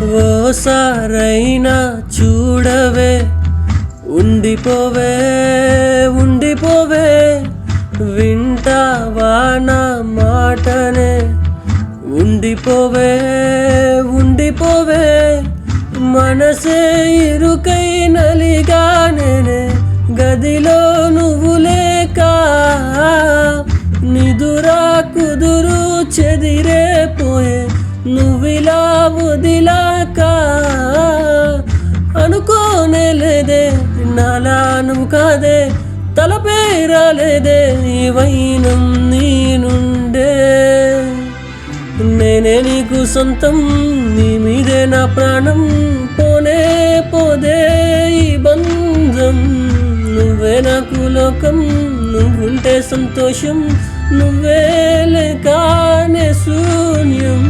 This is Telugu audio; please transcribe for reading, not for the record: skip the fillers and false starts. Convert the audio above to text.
ఓసారైనా చూడవే, ఉండిపోవే ఉండిపోవే, వింటావా నా మాటనే, ఉండిపోవే ఉండిపోవే, మనసే ఇరుకై నలిగానే, గదిలో నువ్వు లేక నిదురా కుదురు చెదిరే పోయే, నువ్విలా వదిలాక అనుకోనే లేదే, నాలా నువ్వు కాదే, తలపే రాలేదే ఈ వైనం నీ నుండే, నేనే నీకు సొంతం, నీ మీదే నా ప్రాణం, పోనే పోదే ఈ బంధం, నువ్వే నాకు లోకం, నువ్వుంటే సంతోషం, నువ్వే లేకనే శూన్యం.